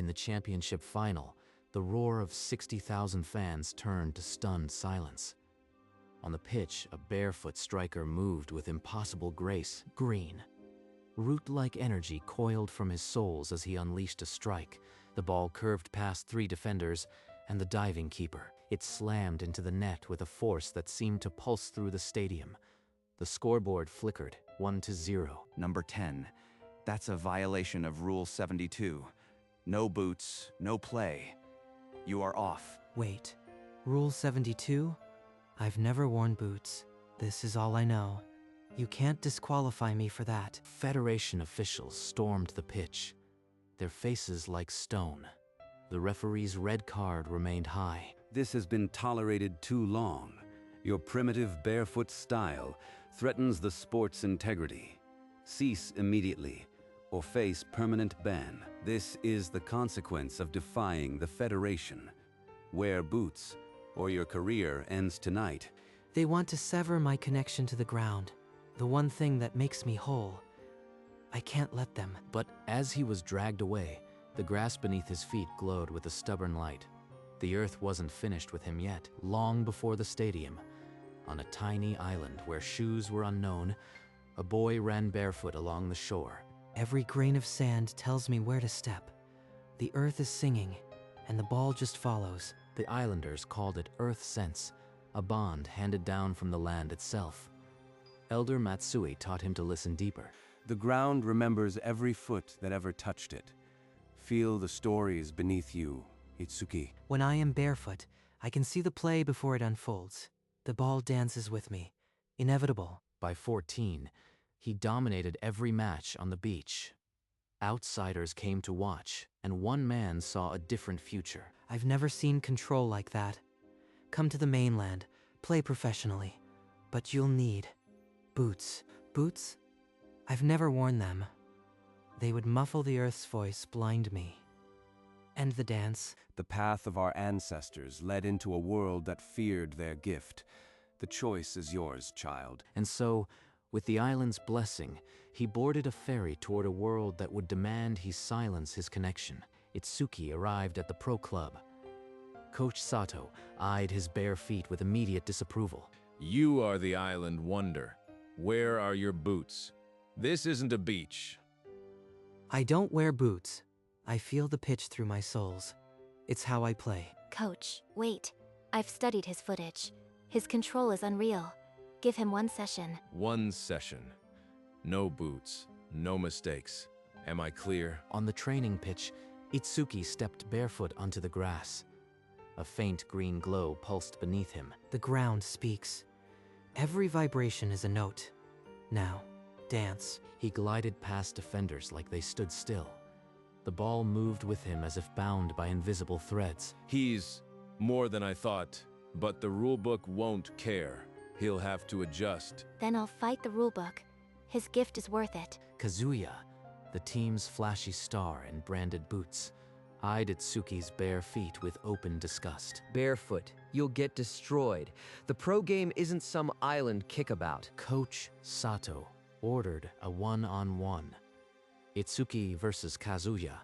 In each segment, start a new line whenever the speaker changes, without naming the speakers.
In the championship final, the roar of 60,000 fans turned to stunned silence. On the pitch, a barefoot striker moved with impossible grace, green. Root-like energy coiled from his soles as he unleashed a strike. The ball curved past 3 defenders and the diving keeper. It slammed into the net with a force that seemed to pulse through the stadium. The scoreboard flickered, 1-0.
Number 10. That's a violation of Rule 72. No boots, no play. You are off.
Wait, Rule 72? I've never worn boots. This is all I know. You can't disqualify me for that.
Federation officials stormed the pitch, their faces like stone. The referee's red card remained high.
This has been tolerated too long. Your primitive barefoot style threatens the sport's integrity. Cease immediately, or face permanent ban. This is the consequence of defying the Federation. Wear boots, or your career ends tonight.
They want to sever my connection to the ground, the one thing that makes me whole. I can't let them.
But as he was dragged away, the grass beneath his feet glowed with a stubborn light. The earth wasn't finished with him yet. Long before the stadium, on a tiny island where shoes were unknown, a boy ran barefoot along the shore.
Every grain of sand tells me where to step. The earth is singing, and the ball just follows.
The islanders called it Earth Sense, a bond handed down from the land itself. Elder Matsui taught him to listen deeper.
The ground remembers every foot that ever touched it. Feel the stories beneath you, Itsuki.
When I am barefoot, I can see the play before it unfolds. The ball dances with me. Inevitable.
By 14, he dominated every match on the beach. Outsiders came to watch, and one man saw a different future.
I've never seen control like that. Come to the mainland, play professionally. But you'll need boots. Boots? I've never worn them. They would muffle the earth's voice, blind me. End the dance.
The path of our ancestors led into a world that feared their gift. The choice is yours, child.
And so, with the island's blessing, he boarded a ferry toward a world that would demand he silence his connection. Itsuki arrived at the pro club. Coach Sato eyed his bare feet with immediate disapproval.
You are the island wonder. Where are your boots? This isn't a beach.
I don't wear boots. I feel the pitch through my soles. It's how I play.
Coach, wait. I've studied his footage. His control is unreal. Give him 1 session.
1 session. No boots, no mistakes. Am I clear?
On the training pitch, Itsuki stepped barefoot onto the grass. A faint green glow pulsed beneath him.
The ground speaks. Every vibration is a note. Now, dance.
He glided past defenders like they stood still. The ball moved with him as if bound by invisible threads.
He's more than I thought, but the rulebook won't care. He'll have to adjust.
Then I'll fight the rulebook. His gift is worth it.
Kazuya, the team's flashy star in branded boots, eyed Itsuki's bare feet with open disgust.
Barefoot, you'll get destroyed. The pro game isn't some island kickabout.
Coach Sato ordered a 1-on-1. Itsuki versus Kazuya.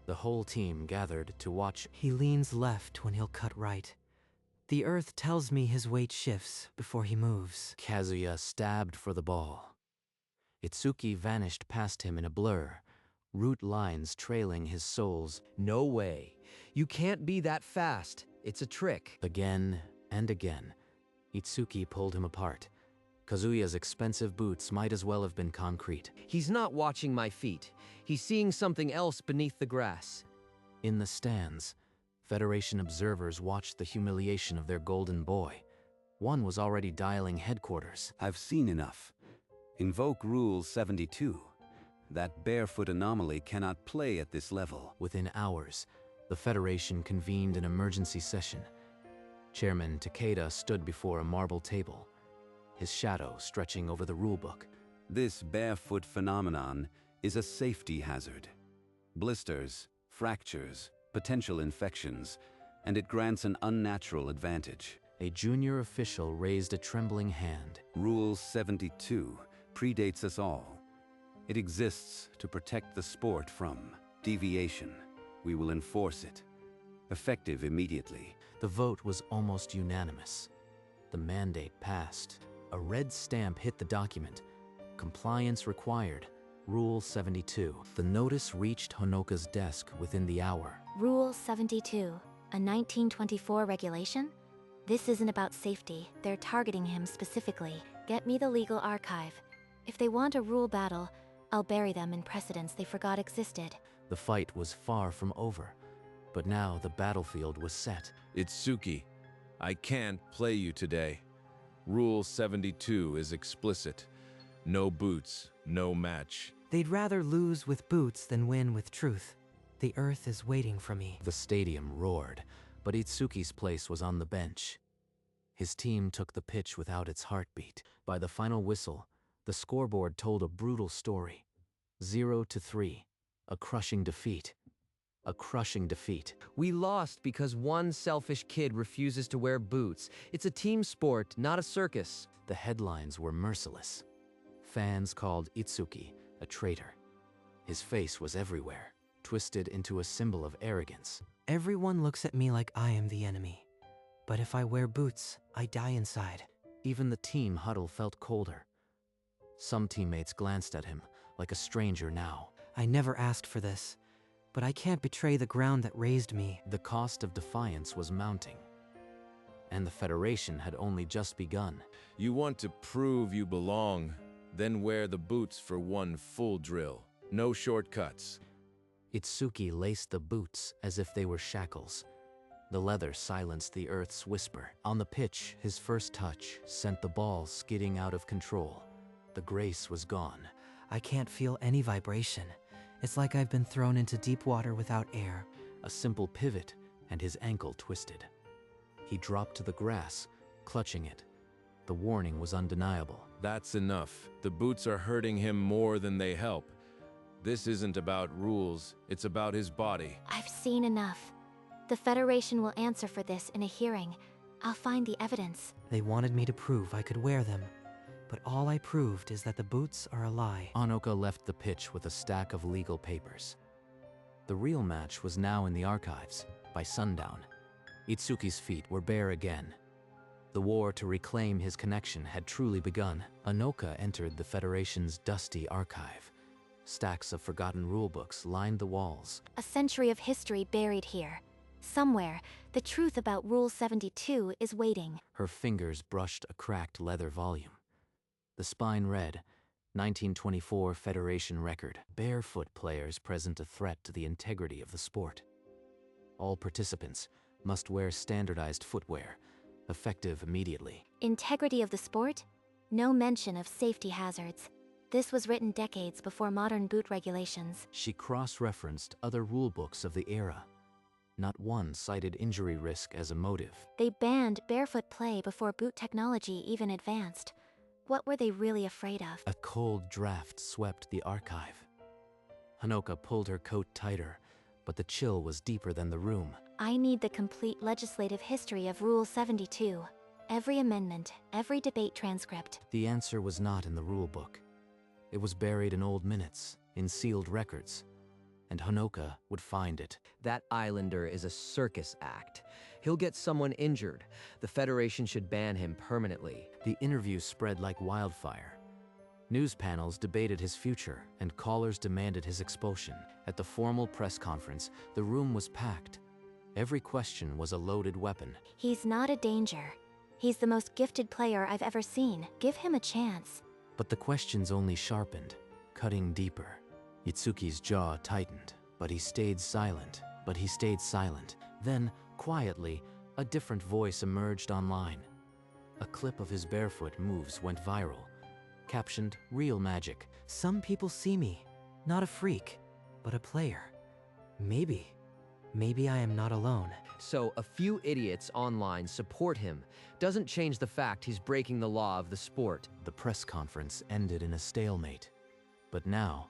The whole team gathered to watch.
He leans left when he'll cut right. The earth tells me his weight shifts before he moves.
Kazuya stabbed for the ball. Itsuki vanished past him in a blur, root lines trailing his soles.
No way. You can't be that fast. It's a trick.
Again and again, Itsuki pulled him apart. Kazuya's expensive boots might as well have been concrete.
He's not watching my feet. He's seeing something else beneath the grass.
In the stands, Federation observers watched the humiliation of their golden boy. One was already dialing headquarters.
I've seen enough. Invoke Rule 72. That barefoot anomaly cannot play at this level.
Within hours, the Federation convened an emergency session. Chairman Takeda stood before a marble table, his shadow stretching over the rulebook.
This barefoot phenomenon is a safety hazard. Blisters, fractures, potential infections, and it grants an unnatural advantage.
A junior official raised a trembling hand.
Rule 72 predates us all. It exists to protect the sport from deviation. we will enforce it. Effective immediately.
The vote was almost unanimous. The mandate passed. A red stamp hit the document. Compliance required. Rule 72. The notice reached Honoka's desk within the hour.
Rule 72, a 1924 regulation? This isn't about safety. They're targeting him specifically. Get me the legal archive. If they want a rule battle, I'll bury them in precedents they forgot existed.
The fight was far from over, but now the battlefield was set.
Itsuki, I can't play you today. Rule 72 is explicit. No boots, no match.
They'd rather lose with boots than win with truth. The earth is waiting for me.
The stadium roared, but Itsuki's place was on the bench. His team took the pitch without its heartbeat. By the final whistle, the scoreboard told a brutal story. 0-3, a crushing defeat. A crushing defeat.
We lost because one selfish kid refuses to wear boots. It's a team sport, not a circus.
The headlines were merciless. Fans called Itsuki a traitor. His face was everywhere, twisted into a symbol of arrogance.
Everyone looks at me like I am the enemy. But if I wear boots, I die inside.
Even the team huddle felt colder. Some teammates glanced at him like a stranger now.
I never asked for this, but I can't betray the ground that raised me.
The cost of defiance was mounting, and the Federation had only just begun.
You want to prove you belong, then wear the boots for one full drill. No shortcuts.
Itsuki laced the boots as if they were shackles. The leather silenced the earth's whisper. On the pitch, his first touch sent the ball skidding out of control. The grace was gone.
I can't feel any vibration. It's like I've been thrown into deep water without air.
A simple pivot, and his ankle twisted. He dropped to the grass, clutching it. The warning was undeniable.
That's enough. The boots are hurting him more than they help. This isn't about rules, it's about his body.
I've seen enough. The Federation will answer for this in a hearing. I'll find the evidence.
They wanted me to prove I could wear them, but all I proved is that the boots are a lie.
Honoka left the pitch with a stack of legal papers. The real match was now in the archives. By sundown, Itsuki's feet were bare again. The war to reclaim his connection had truly begun. Honoka entered the Federation's dusty archive. Stacks of forgotten rulebooks lined the walls.
A century of history buried here. Somewhere, the truth about Rule 72 is waiting.
Her fingers brushed a cracked leather volume. The spine read, 1924 Federation record. Barefoot players present a threat to the integrity of the sport. All participants must wear standardized footwear, effective immediately.
Integrity of the sport? No mention of safety hazards. This was written decades before modern boot regulations.
She cross-referenced other rulebooks of the era. Not one cited injury risk as a motive.
They banned barefoot play before boot technology even advanced. What were they really afraid of?
A cold draft swept the archive. Honoka pulled her coat tighter, but the chill was deeper than the room.
I need the complete legislative history of Rule 72. Every amendment, every debate transcript.
The answer was not in the rulebook. It was buried in old minutes, in sealed records, and Honoka would find it.
That islander is a circus act. He'll get someone injured. The Federation should ban him permanently.
The interview spread like wildfire. News panels debated his future, and callers demanded his expulsion. At the formal press conference, the room was packed. Every question was a loaded weapon.
He's not a danger. He's the most gifted player I've ever seen. Give him a chance.
But the questions only sharpened, cutting deeper. Itsuki's jaw tightened, but he stayed silent. Then, quietly, a different voice emerged online. A clip of his barefoot moves went viral, captioned, "Real Magic."
Some people see me, not a freak, but a player. Maybe I am not alone.
So a few idiots online support him. Doesn't change the fact he's breaking the law of the sport.
The press conference ended in a stalemate. But now,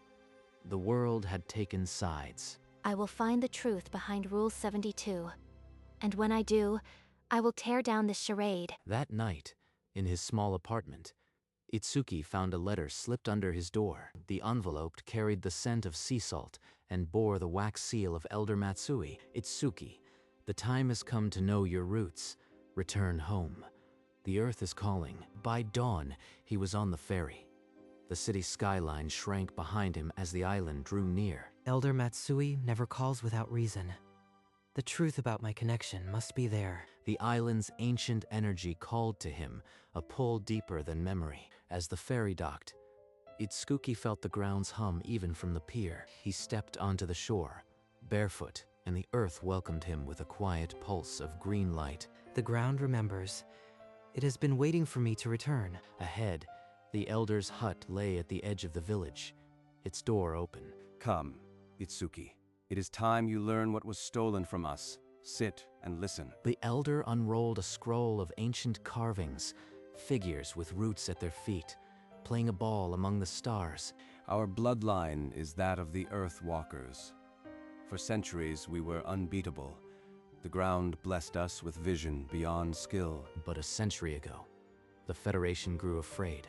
the world had taken sides.
I will find the truth behind Rule 72. And when I do, I will tear down this charade.
That night, in his small apartment, Itsuki found a letter slipped under his door. The envelope carried the scent of sea salt and bore the wax seal of Elder Matsui. Itsuki, the time has come to know your roots. Return home. The earth is calling. By dawn, he was on the ferry. The city skyline shrank behind him as the island drew near.
Elder Matsui never calls without reason. The truth about my connection must be there.
The island's ancient energy called to him, a pull deeper than memory. As the ferry docked, Itsuki felt the grounds hum even from the pier. He stepped onto the shore, barefoot, and the earth welcomed him with a quiet pulse of green light.
The ground remembers. It has been waiting for me to return.
Ahead, the elder's hut lay at the edge of the village, its door open.
Come, Itsuki. It is time you learn what was stolen from us. Sit and listen.
The elder unrolled a scroll of ancient carvings, figures with roots at their feet, playing a ball among the stars.
Our bloodline is that of the Earth Walkers. For centuries, we were unbeatable. The ground blessed us with vision beyond skill.
But a century ago, the Federation grew afraid.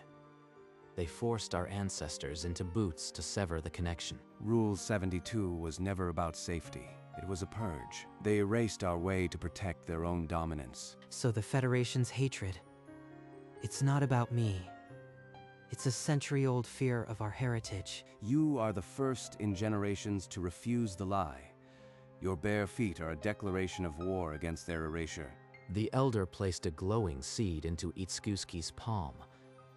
They forced our ancestors into boots to sever the connection.
Rule 72 was never about safety. It was a purge. They erased our way to protect their own dominance.
So the Federation's hatred, it's not about me. It's a century-old fear of our heritage.
You are the first in generations to refuse the lie. Your bare feet are a declaration of war against their erasure.
The elder placed a glowing seed into Itsuki's palm,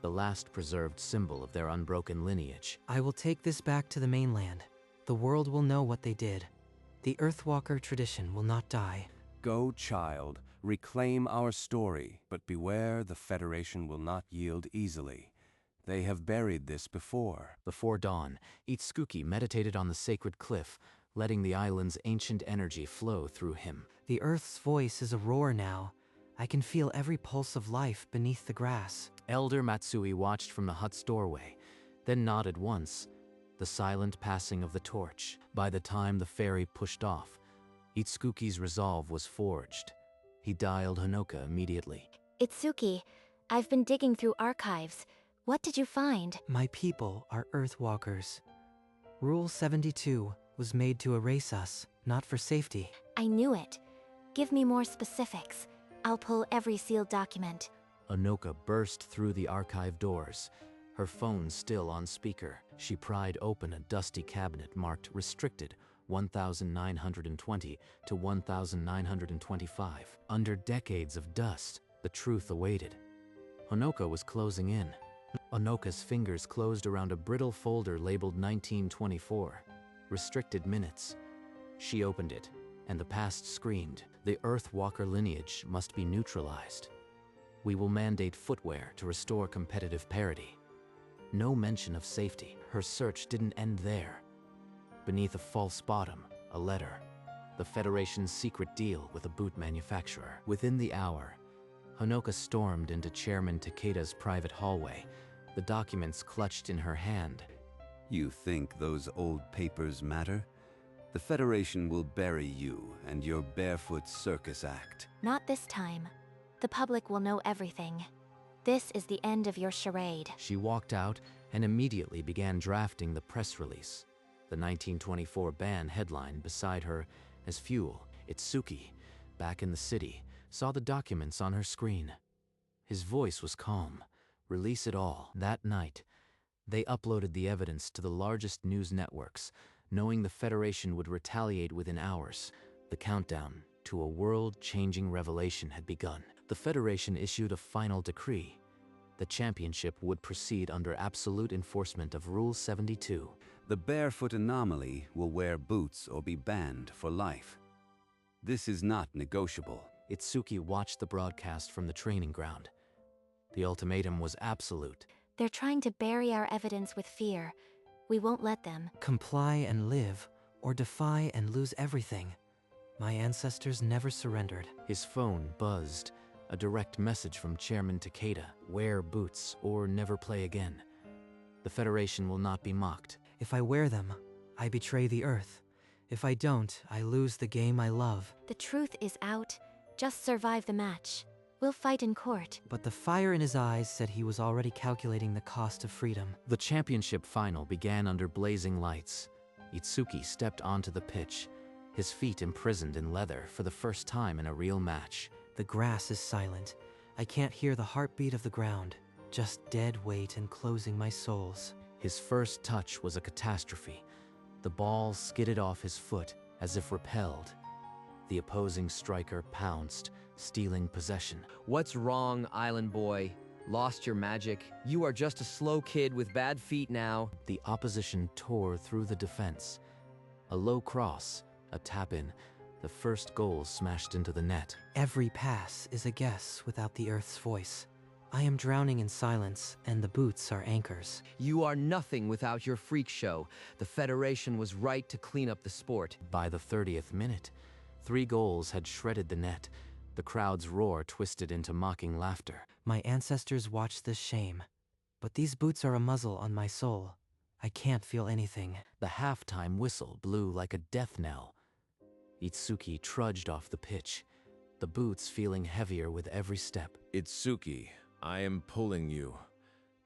the last preserved symbol of their unbroken lineage.
I will take this back to the mainland. The world will know what they did. The Earthwalker tradition will not die.
Go, child, reclaim our story, but beware, the Federation will not yield easily. They have buried this before.
Before dawn, Itsuki meditated on the sacred cliff, letting the island's ancient energy flow through him.
The Earth's voice is a roar now. I can feel every pulse of life beneath the grass.
Elder Matsui watched from the hut's doorway, then nodded once, the silent passing of the torch. By the time the ferry pushed off, Itsuki's resolve was forged. He dialed Honoka immediately.
Itsuki, I've been digging through archives. What did you find?
My people are Earthwalkers. Rule 72 was made to erase us, not for safety.
I knew it. Give me more specifics. I'll pull every sealed document.
Honoka burst through the archive doors, her phone still on speaker. She pried open a dusty cabinet marked Restricted 1920 to 1925. Under decades of dust, the truth awaited. Honoka was closing in. Honoka's fingers closed around a brittle folder labeled 1924. Restricted minutes. She opened it, and the past screamed. The Earthwalker lineage must be neutralized. We will mandate footwear to restore competitive parity. No mention of safety. Her search didn't end there. Beneath a false bottom, a letter. The Federation's secret deal with a boot manufacturer. Within the hour, Honoka stormed into Chairman Takeda's private hallway, the documents clutched in her hand.
You think those old papers matter? The Federation will bury you and your Barefoot circus act.
Not this time. The public will know everything. This is the end of your charade.
She walked out and immediately began drafting the press release. The 1924 ban headline beside her as fuel. Itsuki, back in the city, saw the documents on her screen. His voice was calm. Release it all. That night, they uploaded the evidence to the largest news networks, knowing the Federation would retaliate within hours. The countdown to a world-changing revelation had begun. The Federation issued a final decree. The championship would proceed under absolute enforcement of Rule 72.
The Barefoot anomaly will wear boots or be banned for life. This is not negotiable.
Itsuki watched the broadcast from the training ground. The ultimatum was absolute.
They're trying to bury our evidence with fear. We won't let them.
Comply and live, or defy and lose everything. My ancestors never surrendered.
His phone buzzed, a direct message from Chairman Takeda. Wear boots or never play again. The Federation will not be mocked.
If I wear them, I betray the Earth. If I don't, I lose the game I love.
The truth is out. Just survive the match. We'll fight in court.
But the fire in his eyes said he was already calculating the cost of freedom.
The championship final began under blazing lights. Itsuki stepped onto the pitch, his feet imprisoned in leather for the first time in a real match.
The grass is silent. I can't hear the heartbeat of the ground, just dead weight enclosing my soles.
His first touch was a catastrophe. The ball skidded off his foot as if repelled. The opposing striker pounced, stealing possession.
What's wrong, island boy? Lost your magic? You are just a slow kid with bad feet now.
The opposition tore through the defense. A low cross, a tap-in, the first goal smashed into the net.
Every pass is a guess without the Earth's voice. I am drowning in silence, and the boots are anchors.
You are nothing without your freak show. The Federation was right to clean up the sport.
By the 30th minute, 3 goals had shredded the net. The crowd's roar twisted into mocking laughter.
My ancestors watched this shame, but these boots are a muzzle on my soul. I can't feel anything.
The halftime whistle blew like a death knell. Itsuki trudged off the pitch, the boots feeling heavier with every step.
Itsuki, I am pulling you.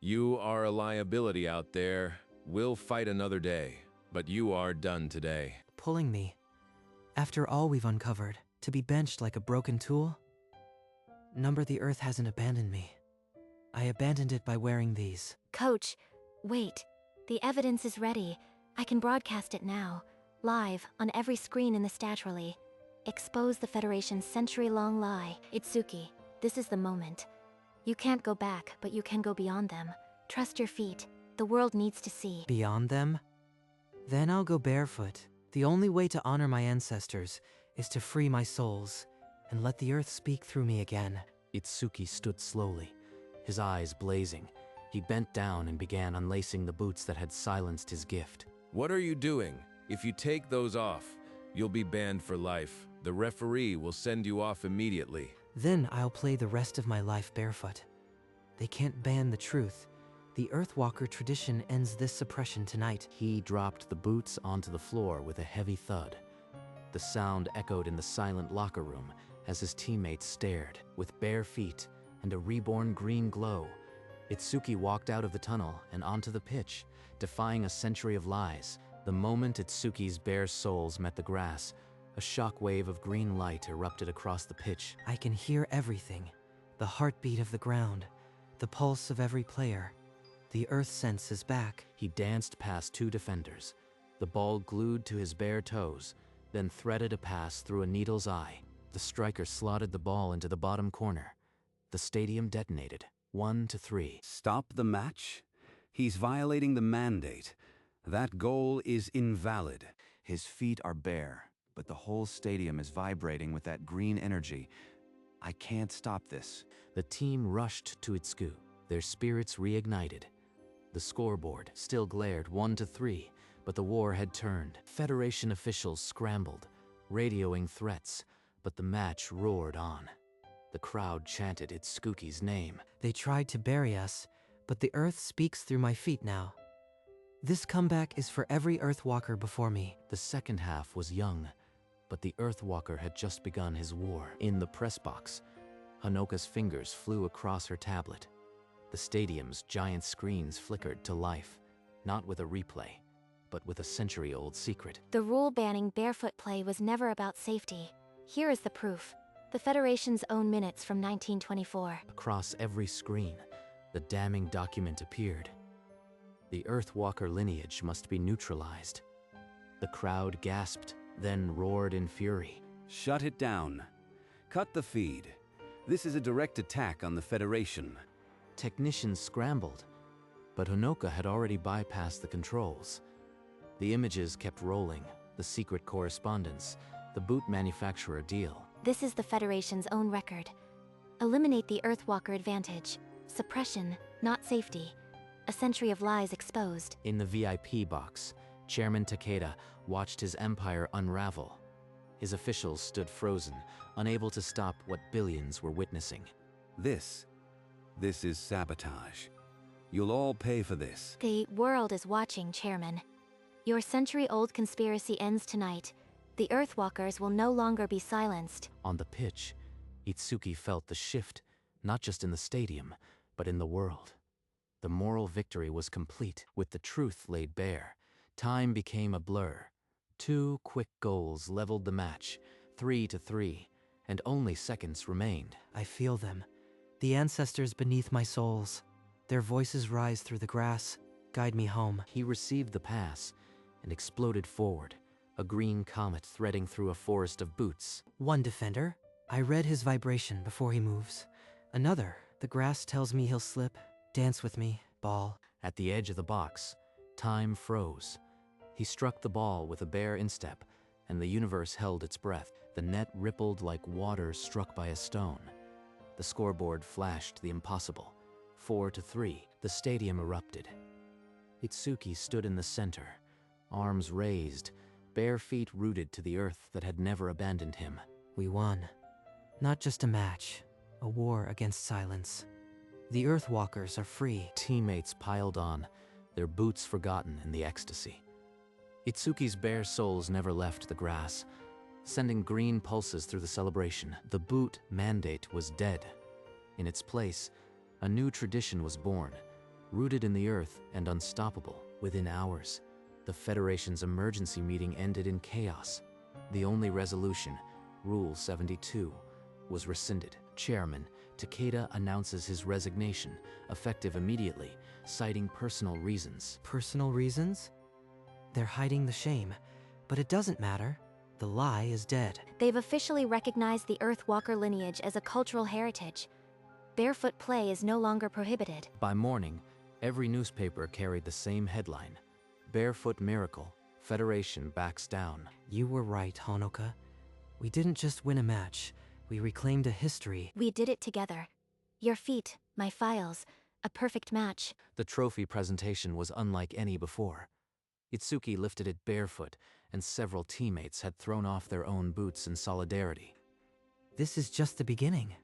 You are a liability out there. We'll fight another day, but you are done today.
Pulling me. After all we've uncovered, to be benched like a broken tool? Number the Earth hasn't abandoned me. I abandoned it by wearing these.
Coach, wait. The evidence is ready. I can broadcast it now, live, on every screen in the stat relay. Expose the Federation's century-long lie. Itsuki, this is the moment. You can't go back, but you can go beyond them. Trust your feet. The world needs to see.
Beyond them? Then I'll go barefoot. The only way to honor my ancestors is to free my souls and let the Earth speak through me again.
Itsuki stood slowly, his eyes blazing. He bent down and began unlacing the boots that had silenced his gift.
What are you doing? If you take those off, you'll be banned for life. The referee will send you off immediately.
Then I'll play the rest of my life barefoot. They can't ban the truth. The Earthwalker tradition ends this suppression tonight.
He dropped the boots onto the floor with a heavy thud. The sound echoed in the silent locker room as his teammates stared. With bare feet and a reborn green glow, Itsuki walked out of the tunnel and onto the pitch, defying a century of lies. The moment Itsuki's bare soles met the grass, a shockwave of green light erupted across the pitch.
I can hear everything. The heartbeat of the ground, the pulse of every player. The Earth sense is back.
He danced past 2 defenders, the ball glued to his bare toes, then threaded a pass through a needle's eye. The striker slotted the ball into the bottom corner. The stadium detonated, 1-3.
Stop the match? He's violating the mandate. That goal is invalid.
His feet are bare, but the whole stadium is vibrating with that green energy. I can't stop this.
The team rushed to Itsuki, their spirits reignited. The scoreboard still glared 1-3, but the war had turned. Federation officials scrambled, radioing threats, but the match roared on. The crowd chanted Itsuki's name.
They tried to bury us, but the Earth speaks through my feet now. This comeback is for every Earthwalker before me.
The second half was young, but the Earthwalker had just begun his war. In the press box, Honoka's fingers flew across her tablet. The stadium's giant screens flickered to life, not with a replay, but with a century-old secret.
The rule banning barefoot play was never about safety. Here is the proof. The Federation's own minutes from 1924.
Across every screen, the damning document appeared. The Earthwalker lineage must be neutralized. The crowd gasped, then roared in fury.
Shut it down. Cut the feed. This is a direct attack on the Federation.
Technicians scrambled, but Honoka had already bypassed the controls. The images kept rolling, the secret correspondence, the boot manufacturer deal.
This is the Federation's own record. Eliminate the Earthwalker advantage. Suppression, not safety. A century of lies exposed.
In the VIP box, Chairman Takeda watched his empire unravel. His officials stood frozen, unable to stop what billions were witnessing.
This is sabotage. You'll all pay for this.
The world is watching, Chairman. Your century-old conspiracy ends tonight. The Earthwalkers will no longer be silenced.
On the pitch, Itsuki felt the shift, not just in the stadium, but in the world. The moral victory was complete, with the truth laid bare. Time became a blur. 2 quick goals leveled the match, 3-3, and only seconds remained.
I feel them. The ancestors beneath my soles. Their voices rise through the grass, guide me home.
He received the pass and exploded forward, a green comet threading through a forest of boots.
One defender. I read his vibration before he moves. Another. The grass tells me he'll slip. Dance with me, ball.
At the edge of the box, time froze. He struck the ball with a bare instep, and the universe held its breath. The net rippled like water struck by a stone. The scoreboard flashed the impossible. 4-3. The stadium erupted. Itsuki stood in the center, arms raised, bare feet rooted to the earth that had never abandoned him.
We won. Not just a match, a war against silence. The Earthwalkers are free.
Teammates piled on, their boots forgotten in the ecstasy. Itsuki's bare soles never left the grass, sending green pulses through the celebration. The boot mandate was dead. In its place, a new tradition was born, rooted in the earth and unstoppable. Within hours, the Federation's emergency meeting ended in chaos. The only resolution, Rule 72, was rescinded. Chairman Takeda announces his resignation, effective immediately, citing personal reasons.
Personal reasons? They're hiding the shame, but it doesn't matter. The lie is dead.
They've officially recognized the Earthwalker lineage as a cultural heritage. Barefoot play is no longer prohibited.
By morning, every newspaper carried the same headline: Barefoot Miracle, Federation backs down.
You were right, Honoka. We didn't just win a match. We reclaimed a history.
We did it together. Your feet, my files, a perfect match.
The trophy presentation was unlike any before. Itsuki lifted it barefoot, and several teammates had thrown off their own boots in solidarity.
This is just the beginning.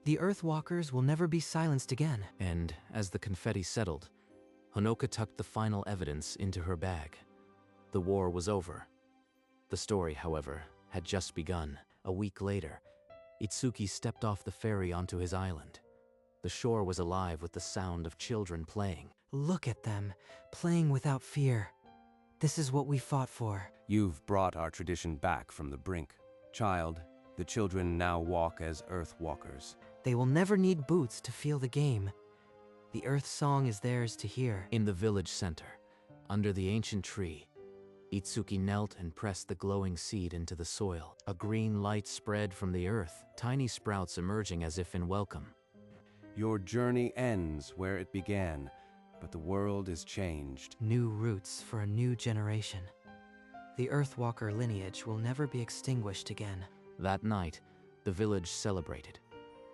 The Earthwalkers will never be silenced again.
And as the confetti settled, Honoka tucked the final evidence into her bag. The war was over. The story, however, had just begun. A week later, Itsuki stepped off the ferry onto his island. The shore was alive with the sound of children playing.
Look at them, playing without fear. This is what we fought for.
You've brought our tradition back from the brink. Child, the children now walk as Earthwalkers.
They will never need boots to feel the game. The Earth song is theirs to hear.
In the village center, under the ancient tree, Itsuki knelt and pressed the glowing seed into the soil. A green light spread from the earth, tiny sprouts emerging as if in welcome.
Your journey ends where it began, but the world is changed.
New roots for a new generation. The Earthwalker lineage will never be extinguished again.
That night, the village celebrated,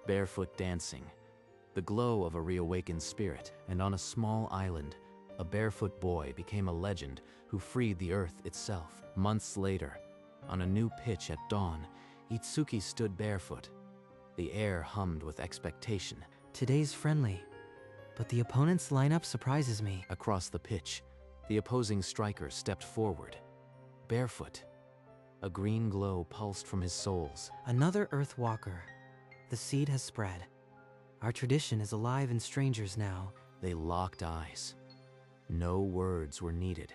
barefoot dancing, the glow of a reawakened spirit, and on a small island, a barefoot boy became a legend who freed the earth itself. Months later, on a new pitch at dawn, Itsuki stood barefoot. The air hummed with expectation.
Today's friendly, but the opponent's lineup surprises me.
Across the pitch, the opposing striker stepped forward, barefoot. A green glow pulsed from his soles.
Another Earthwalker. The seed has spread. Our tradition is alive in strangers now.
They locked eyes. No words were needed.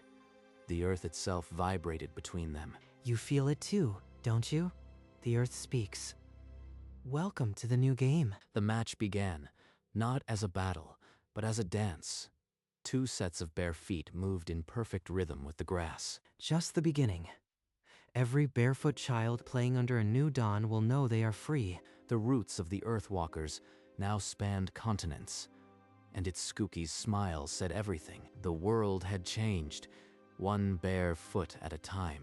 The earth itself vibrated between them.
You feel it too, don't you? The earth speaks. Welcome to the new game.
The match began, not as a battle, but as a dance. 2 sets of bare feet moved in perfect rhythm with the grass.
Just the beginning. Every barefoot child playing under a new dawn will know they are free.
The roots of the Earthwalkers now spanned continents, and Itsuki's smile said everything. The world had changed, one bare foot at a time.